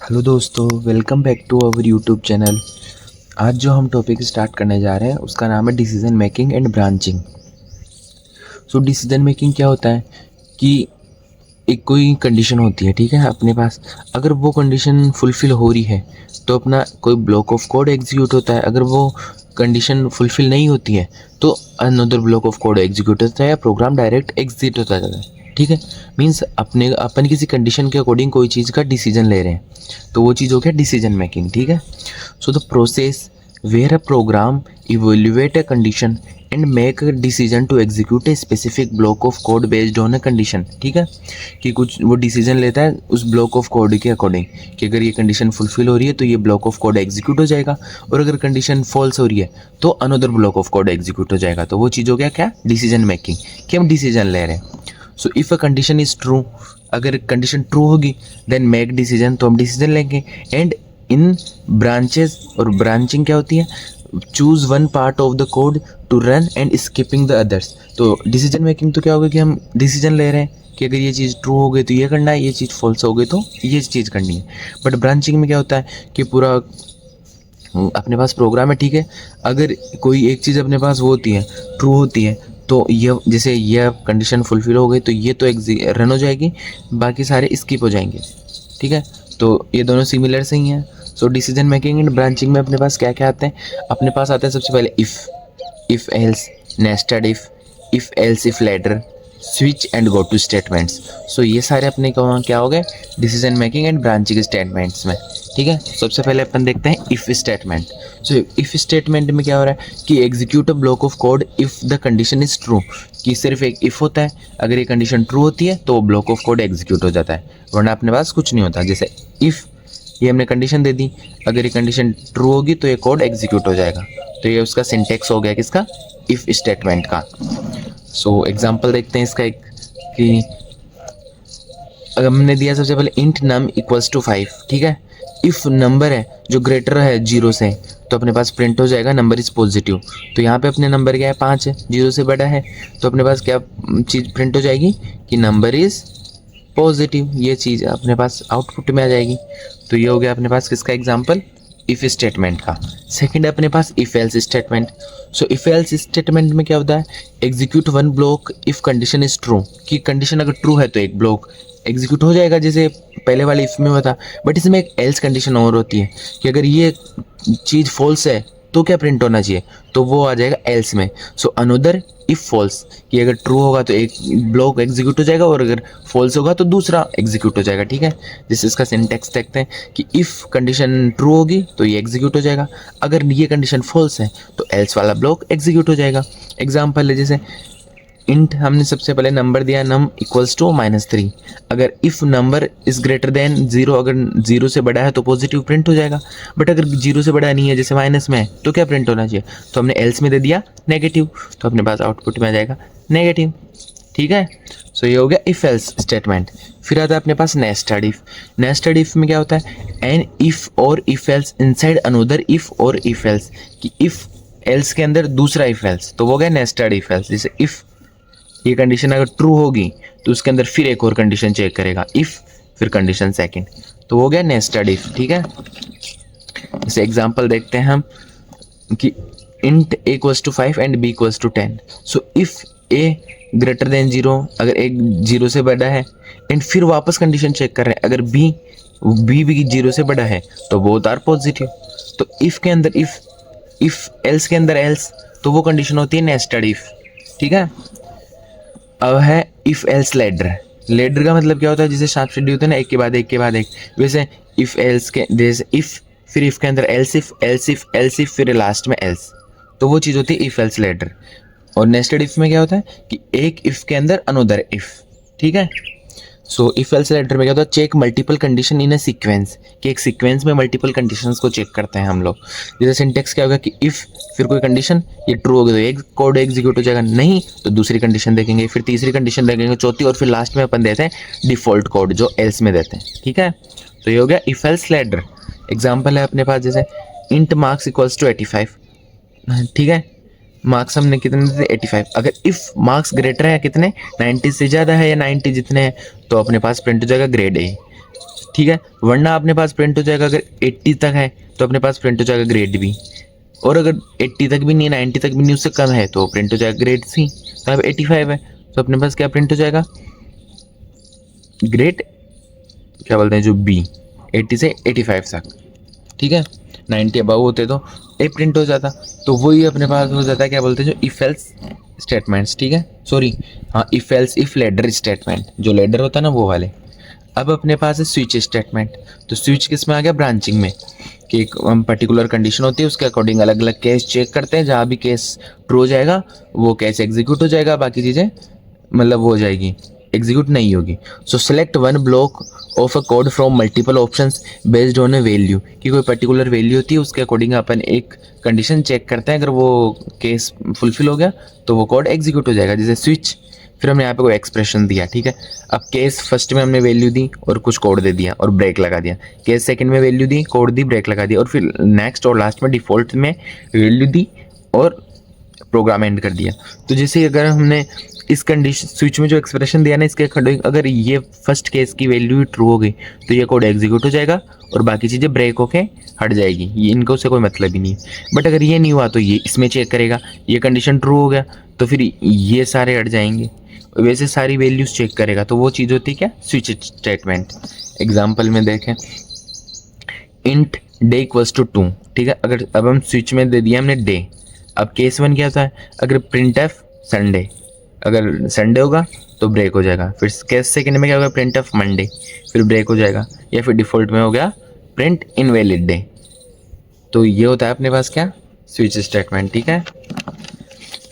Hello दोस्तों, welcome back to our YouTube channel. आज जो हम टॉपिक स्टार्ट करने जा रहे हैं उसका नाम है decision making and branching. So decision making क्या होता है कि एक कोई कंडीशन होती है, ठीक है, अपने पास। अगर वो कंडीशन फुलफ़िल हो रही है तो अपना कोई ब्लॉक ऑफ कोड एग्जीक्यूट होता है। अगर वो कंडीशन फुलफ़िल नहीं होती है तो another block of code execute होता है या प्रोग्राम डायरेक्ट एग्जिट होता जाता है। ठीक है, मीन्स अपन किसी कंडीशन के अकॉर्डिंग कोई चीज़ का डिसीजन ले रहे हैं तो वो चीज़ हो गया डिसीजन मेकिंग। ठीक है, so the process where a program evaluate a condition and make a decision to execute a specific block of code based on a condition. ठीक है, कि कुछ वो डिसीजन लेता है उस ब्लॉक ऑफ कोड के अकॉर्डिंग कि अगर ये कंडीशन फुलफिल हो रही है तो ये ब्लॉक ऑफ कोड एग्जीक्यूट हो जाएगा, और अगर कंडीशन फॉल्स हो रही है तो another block of code execute हो जाएगा। तो वो चीज़ हो गया क्या, डिसीजन मेकिंग, कि हम डिसीजन ले रहे हैं। So if a condition is true, अगर कंडीशन ट्रू होगी देन मेक डिसीजन, तो हम डिसीजन लेंगे। एंड इन ब्रांचेस, और ब्रांचिंग क्या होती है, choose one part of the code to run and skipping the others. तो डिसीजन मेकिंग तो क्या होगा कि हम डिसीजन ले रहे हैं कि अगर ये चीज़ ट्रू हो गई तो ये करना है, ये चीज़ फॉल्स हो गई तो ये चीज़ करनी है। बट ब्रांचिंग में क्या होता है कि पूरा अपने पास प्रोग्राम है, ठीक है, अगर कोई एक चीज़ अपने पास वो होती है, ट्रू होती है, तो ये जैसे ये कंडीशन फुलफिल हो गई तो ये तो रन हो जाएगी, बाकी सारे स्किप हो जाएंगे। ठीक है, तो ये दोनों सिमिलर से ही हैं। So decision making and branching में अपने पास क्या क्या आते हैं, अपने पास आते हैं सबसे पहले if else, nested if else if ladder, switch and go to statements. So ये सारे अपने को क्या हो गए, decision making and branching statements में। ठीक है, सबसे पहले अपन देखते हैं if statement. So if statement में क्या हो रहा है कि execute a block of code if the condition is true, कि सिर्फ एक इफ़ होता है, अगर ये कंडीशन ट्रू होती है तो ब्लॉक ऑफ कोड एग्जीक्यूट हो जाता है, वरना अपने पास कुछ नहीं होता। जैसे इफ़ ये हमने कंडीशन दे दी, अगर ये कंडीशन ट्रू होगी तो ये कोड एग्जीक्यूट हो जाएगा। तो ये उसका सिंटेक्स हो गया किसका, इफ़ स्टेटमेंट का। सो एग्जांपल देखते हैं इसका एक, कि अगर हमने दिया सबसे पहले इंट नम इक्वल्स टू 5। ठीक है, इफ़ नंबर है जो ग्रेटर है 0 से तो अपने पास प्रिंट हो जाएगा नंबर इज़ पॉजिटिव। तो यहाँ पे अपने नंबर क्या है, 5 है, 0 से बड़ा है, तो अपने पास क्या चीज़ प्रिंट हो जाएगी कि नंबर इज़ पॉजिटिव। ये चीज़ अपने पास आउटपुट में आ जाएगी। तो ये हो गया अपने पास किसका एग्जाम्पल, इफ़ स्टेटमेंट का। सेकंड है अपने पास if else statement. So if else statement में क्या होता है, execute one block if condition is true, कि कंडीशन अगर ट्रू है तो एक ब्लॉक एग्जीक्यूट हो जाएगा जैसे पहले वाले इफ़ में हुआ था। बट इसमें एक एल्स कंडीशन और होती है कि अगर ये चीज़ फॉल्स है तो क्या प्रिंट होना चाहिए, तो वो आ जाएगा एल्स में। सो अनदर इफ़ फॉल्स, कि अगर ट्रू होगा तो एक ब्लॉक एग्जीक्यूट हो जाएगा और अगर फॉल्स होगा तो दूसरा एग्जीक्यूट हो जाएगा। ठीक है, जैसे इसका सिंटेक्स देखते हैं कि इफ़ कंडीशन ट्रू होगी तो ये एग्जीक्यूट हो जाएगा, अगर ये कंडीशन फॉल्स है तो एल्स वाला ब्लॉक एग्जीक्यूट हो जाएगा। एग्जाम्पल है जैसे इंट हमने सबसे पहले नंबर दिया नम इक्वल्स टू -3, अगर if number is greater than 0, अगर 0 से बड़ा है तो पॉजिटिव प्रिंट हो जाएगा, बट अगर 0 से बड़ा नहीं है जैसे माइनस में है तो क्या प्रिंट होना चाहिए, तो हमने एल्स में दे दिया नेगेटिव, तो अपने पास आउटपुट में आ जाएगा नेगेटिव। ठीक है, सो ये हो गया इफ़ एल्स स्टेटमेंट। फिर आता है अपने पास नेस्टेड इफ़। नेस्टेड इफ़ में क्या होता है, एन इफ़ और if else inside another if और इफ़ एल्स, कि इफ़ एल्स के अंदर दूसरा इफ़ एल्स, तो वो हो गया नेस्टेड इफ़ एल्स। जैसे इफ़ ये कंडीशन अगर ट्रू होगी तो उसके अंदर फिर एक और कंडीशन चेक करेगा, इफ़ फिर कंडीशन सेकंड, तो हो गया नेस्टेड इफ। ठीक है, जैसे एग्जांपल देखते हैं हम कि int a equals to 5 and b equals to 10। So if a greater than 0, अगर एक 0 से बड़ा है, एंड फिर वापस कंडीशन चेक कर रहे हैं, अगर b भी 0 से बड़ा है तो बोथ आर पॉजिटिव। तो इफ़ के अंदर इफ़ एल्स के अंदर एल्स, तो वो कंडीशन होती है नेस्टेड इफ। ठीक है, अब है इफ़ एल्स लैडर। लैडर का मतलब क्या होता है, जैसे सांप सीढ़ी होते हैं ना, एक के बाद एक के बाद एक, वैसे इफ़ एल्स के जैसे इफ़, फिर इफ़ के अंदर else if else if else if फिर लास्ट में एल्स, तो वो चीज़ होती है इफ़ एल्स लैडर। और नेस्टेड इफ़ में क्या होता है कि एक इफ़ के अंदर अनदर इफ़। ठीक है, सो इफ़ एल्स लैडर में क्या होता है, check multiple condition in a sequence, कि एक सीक्वेंस में मल्टीपल कंडीशंस को चेक करते हैं हम लोग। जैसे सिंटेक्स क्या होगा कि इफ़ फिर कोई कंडीशन ये ट्रू होगी तो एक कोड एग्जीक्यूट हो जाएगा, नहीं तो दूसरी कंडीशन देखेंगे, फिर तीसरी कंडीशन देखेंगे, चौथी, और फिर लास्ट में अपन देते हैं डिफ़ॉल्ट कोड जो एल्स में देते हैं। ठीक है, तो ये हो गया इफ़ एल्स लैडर। एग्जाम्पल है अपने पास जैसे इंट मार्क्स इक्वल्स टू 85। ठीक है, मार्क्स हमने कितने थे 85, अगर इफ़ मार्क्स ग्रेटर है कितने 90 से ज़्यादा है या 90 जितने हैं तो अपने पास प्रिंट हो जाएगा ग्रेड ए। ठीक है, वरना अपने पास प्रिंट हो जाएगा अगर 80 तक है तो अपने पास प्रिंट हो जाएगा ग्रेड बी, और अगर 80 तक भी नहीं, 90 तक भी नहीं, उससे कम है तो प्रिंट हो जाएगा ग्रेड सी। तो अब 85 है तो अपने पास क्या प्रिंट हो जाएगा, ग्रेड क्या बोलते हैं जो बी, 80 से 85 तक। ठीक है, 90 अबव होते तो ए प्रिंट हो जाता। तो वही अपने पास हो जाता है क्या बोलते हैं जो इफ एल्स स्टेटमेंट्स। ठीक है, सॉरी, हाँ, if else if ladder statement, जो लेडर होता है ना वो वाले। अब अपने पास है स्विच स्टेटमेंट। तो स्विच किस में आ गया, ब्रांचिंग में, कि एक पर्टिकुलर कंडीशन होती है उसके अकॉर्डिंग अलग अलग केस चेक करते हैं, जहाँ भी केस ट्रू हो जाएगा वो केस एग्जीक्यूट हो जाएगा, बाकी चीज़ें मतलब वो हो जाएगी, एग्जीक्यूट नहीं होगी। सो select one block of a code from multiple options based on A value, कि कोई पर्टिकुलर वैल्यू होती है उसके अकॉर्डिंग अपन एक कंडीशन चेक करते हैं, अगर वो केस फुलफिल हो गया तो वो कोड एग्जीक्यूट हो जाएगा। जैसे स्विच, फिर हमने यहाँ पे कोई एक्सप्रेशन दिया। ठीक है, अब केस फर्स्ट में हमने वैल्यू दी और कुछ कोड दे दिया और ब्रेक लगा दिया, केस सेकंड में वैल्यू दी, कोड दी, ब्रेक लगा दिया, और फिर नेक्स्ट और लास्ट में डिफॉल्ट में वैल्यू दी और प्रोग्राम एंड कर दिया। तो जैसे अगर हमने इस कंडीशन स्विच में जो एक्सप्रेशन दिया ना, इसके अकॉर्डिंग अगर ये फर्स्ट केस की वैल्यू ट्रू हो गई तो ये कोड एग्जीक्यूट हो जाएगा और बाकी चीज़ें ब्रेक होके हट जाएगी, ये इनको उससे कोई मतलब ही नहीं है। बट अगर ये नहीं हुआ तो ये इसमें चेक करेगा, ये कंडीशन ट्रू हो गया तो फिर ये सारे हट जाएंगे, वैसे सारी वैल्यूज चेक करेगा। तो वो चीज़ होती है क्या, स्विच स्टेटमेंट। एग्जाम्पल में देखें, इंट डे इक्वल्स टू 2। ठीक है, अगर अब हम स्विच में दे दिया हमने डे, अब केस वन क्या होता है, अगर प्रिंट एफ संडे, अगर संडे होगा तो ब्रेक हो जाएगा। फिर केस सेकंड में क्या होगा, प्रिंट एफ मंडे, फिर ब्रेक हो जाएगा, या फिर डिफॉल्ट में हो गया प्रिंट इनवैलिड डे। तो ये होता है अपने पास क्या, स्विच स्टेटमेंट। ठीक है,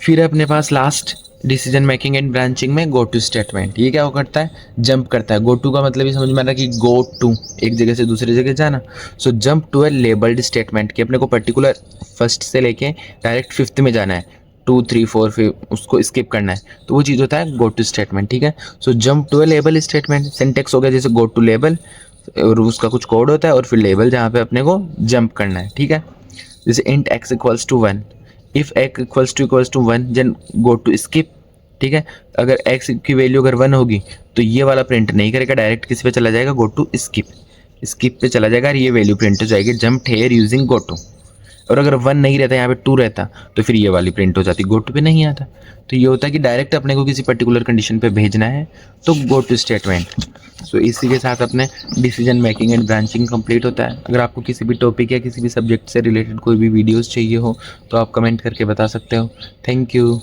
फिर अपने पास last decision making and branching में गो टू स्टेटमेंट। ये क्या करता है, जंप करता है। गो टू का मतलब ये समझ में आ रहा है कि गो टू, एक जगह से दूसरी जगह जाना। So jump to a labelled statement, कि अपने को पर्टिकुलर फर्स्ट से लेके डायरेक्ट फिफ्थ में जाना है, 2 3 4 फिर उसको स्किप करना है, तो वो चीज़ होता है गो टू स्टेटमेंट। ठीक है, so jump to a label statement, syntax हो गया जैसे गो टू लेबल, और उसका कुछ कोड होता है और फिर लेबल जहाँ पे अपने को जंप करना है। ठीक है, जैसे int x equals to 1, if x equals to 1 then go to skip. ठीक है, अगर एक्स की वैल्यू अगर 1 होगी तो ये वाला प्रिंट नहीं करेगा, डायरेक्ट किस पे चला जाएगा, गो टू स्किप, स्किप पे चला जाएगा और ये वैल्यू प्रिंट हो जाएगी, jump here using go to. और अगर 1 नहीं रहता, यहाँ पे 2 रहता तो फिर ये वाली प्रिंट हो जाती, गो टू पे नहीं आता। तो ये होता है कि डायरेक्ट अपने को किसी पर्टिकुलर कंडीशन पे भेजना है तो गो टू स्टेटमेंट। सो इसी के साथ अपने decision making and branching complete होता है। अगर आपको किसी भी टॉपिक या किसी भी सब्जेक्ट से रिलेटेड कोई भी वीडियोस चाहिए हो तो आप कमेंट करके बता सकते हो। Thank you.